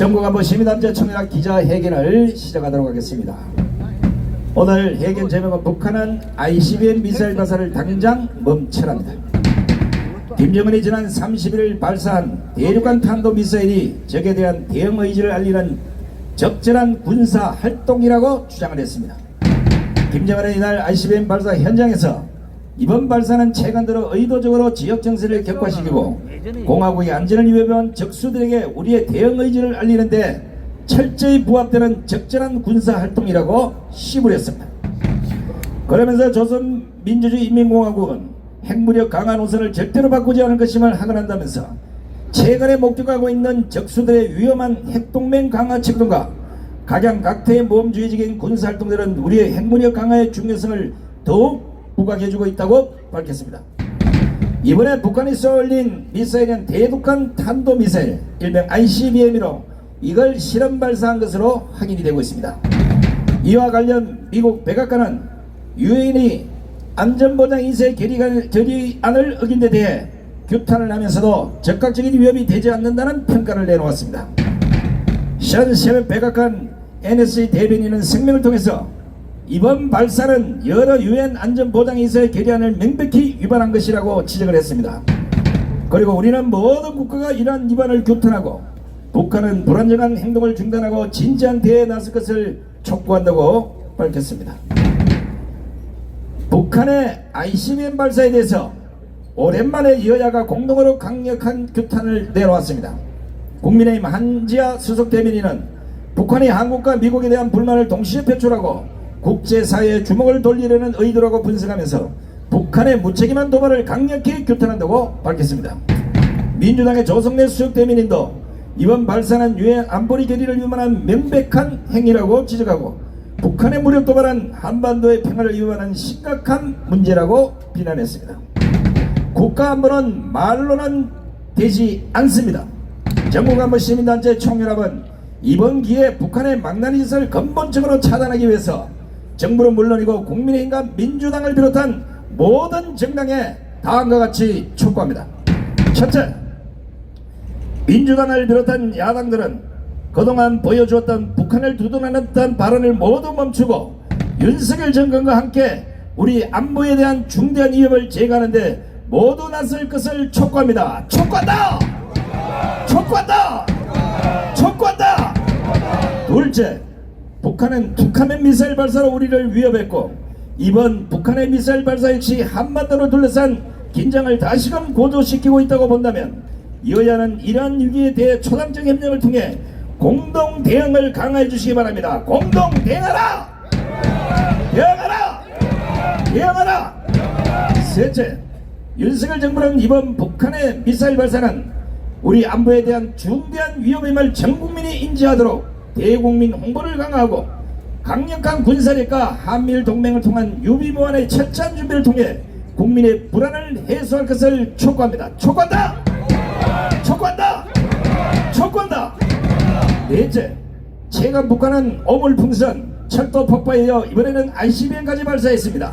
전국안보 시민단체 청년학 기자회견을 시작하도록 하겠습니다. 오늘 회견 제목은 북한은 ICBM 미사일 발사를 당장 멈춰랍니다. 김정은이 지난 31일 발사한 대륙간 탄도미사일이 적에 대한 대응 의지를 알리는 적절한 군사 활동이라고 주장을 했습니다. 김정은은 이날 ICBM 발사 현장에서 이번 발사는 최근 들어 의도적으로 지역 정세를 격화시키고 공화국의 안전을 위협한 적수들에게 우리의 대응 의지를 알리는데 철저히 부합되는 적절한 군사 활동이라고 시부했습니다. 그러면서 조선민주주의인민공화국은 핵무력 강화 노선을 절대로 바꾸지 않을 것임을 확언한다면서 최근에 목격하고 있는 적수들의 위험한 핵동맹 강화 측정과 각양각태의 모험주의적인 군사활동들은 우리의 핵무력 강화의 중요성을 더욱 부각해주고 있다고 밝혔습니다. 이번에 북한이 쏘아올린 미사일은 대륙간 탄도미사일 일명 ICBM으로 이걸 실험 발사한 것으로 확인이 되고 있습니다. 이와 관련 미국 백악관은 유엔이 안전보장인쇄 결의안을 어긴 데 대해 규탄을 하면서도 적극적인 위협이 되지 않는다는 평가를 내놓았습니다. 션 셰프 백악관 NSC 대변인은声明을 통해서 이번 발사는 여러 유엔 안전보장인쇄 결의안을 명백히 위반한 것이라고 지적을 했습니다. 그리고 우리는 모든 국가가 이러한 위반을 규탄하고 북한은 불안정한 행동을 중단하고 진지한 대회에 나설 것을 촉구한다고 밝혔습니다. 북한의 ICBM 발사에 대해서 오랜만에 여야가 공동으로 강력한 규탄을 내놓았습니다. 국민의힘 한지아 수석 대변인은 북한이 한국과 미국에 대한 불만을 동시에 표출하고 국제사회에 주목을 돌리려는 의도라고 분석하면서 북한의 무책임한 도발을 강력히 규탄한다고 밝혔습니다. 민주당의 조성래 수석 대변인도 이번 발사는 유엔 안보리 결의를 위반한 명백한 행위라고 지적하고 북한의 무력 도발은 한반도의 평화를 위반한 심각한 문제라고 비난했습니다. 국가안보는 말로는 되지 않습니다. 전국안보 시민단체 총연합은 이번 기회에 북한의 망나니 짓을 근본적으로 차단하기 위해서 정부는 물론이고 국민의힘과 민주당을 비롯한 모든 정당에 다음과 같이 촉구합니다. 첫째, 민주당을 비롯한 야당들은 그동안 보여주었던 북한을 두둔하는 듯한 발언을 모두 멈추고 윤석열 정권과 함께 우리 안보에 대한 중대한 위협을 제거하는데 모두 나설 것을 촉구합니다. 촉구한다! 촉구한다! 촉구한다! 둘째, 북한은 툭하면 미사일 발사로 우리를 위협했고 이번 북한의 미사일 발사 역시 한반도를 둘러싼 긴장을 다시금 고조시키고 있다고 본다면 여야는 이러한 위기에 대해 초당적 협력을 통해 공동 대응을 강화해 주시기 바랍니다. 공동 대응하라! 대응하라! 대응하라! 셋째, 윤석열 정부는 이번 북한의 미사일 발사는 우리 안보에 대한 중대한 위협임을 전 국민이 인지하도록 대국민 홍보를 강화하고 강력한 군사력과 한미일 동맹을 통한 유비무환의 철저한 준비를 통해 국민의 불안을 해소할 것을 촉구합니다. 촉구한다! 촉구한다! 촉구한다! 넷째, 최근 북한은 오물풍선, 철도 폭파에 이어 이번에는 ICBM까지 발사했습니다.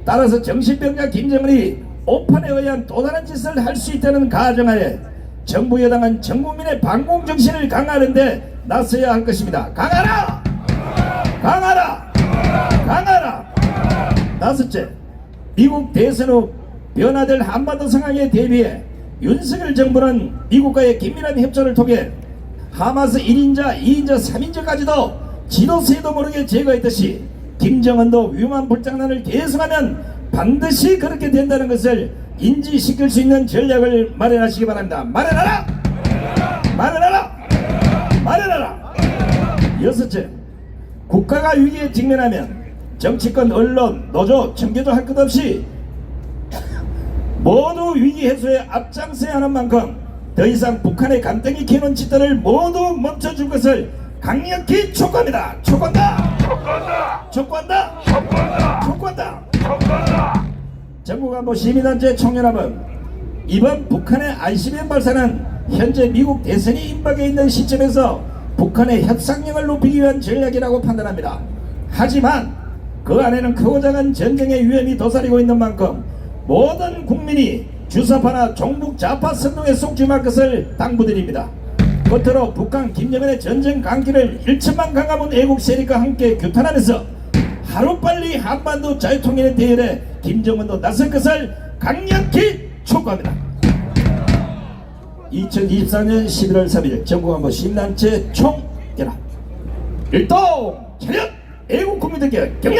따라서 정신병자 김정은이 오판에 의한 또 다른 짓을 할 수 있다는 가정하에 정부 여당은 전 국민의 반공 정신을 강화하는데 나서야 할 것입니다. 강하라! 강하라! 강하라! 다섯째, 미국 대선 후 변화될 한반도 상황에 대비해 윤석열 정부는 미국과의 긴밀한 협조를 통해 하마스 1인자, 2인자, 3인자까지도 지도세도 모르게 제거했듯이 김정은도 위험한 불장난을 계속하면 반드시 그렇게 된다는 것을 인지시킬 수 있는 전략을 마련하시기 바랍니다. 마련하라! 마련하라! 마련하라! 여섯째, 국가가 위기에 직면하면 정치권, 언론, 노조, 청교도 할 것 없이 모두 위기 해소에 앞장서야 하는 만큼 더 이상 북한의 간땡이 캐는 짓들을 모두 멈춰줄 것을 강력히 촉구합니다. 촉구한다! 촉구한다! 촉구한다! 촉구한다! 촉구한다! 촉구한다! 전국안보 시민단체 총연합은 이번 북한의 ICBM 발사는 현재 미국 대선이 임박해 있는 시점에서 북한의 협상력을 높이기 위한 전략이라고 판단합니다. 하지만 그 안에는 크고 작은 전쟁의 위험이 도사리고 있는 만큼 모든 국민이 주사파나 종북 좌파 선동에 속지 말 것을 당부드립니다. 끝으로 북한 김정은의 전쟁 강기를 1천만 강화문 애국 세력과 함께 규탄하면서 하루빨리 한반도 자유통일의 대열에 김정은도 나설 것을 강력히 촉구합니다. 2024년 11월 3일 전국안보 시민단체 총연합 일동 차렷 애국 국민들께 경례!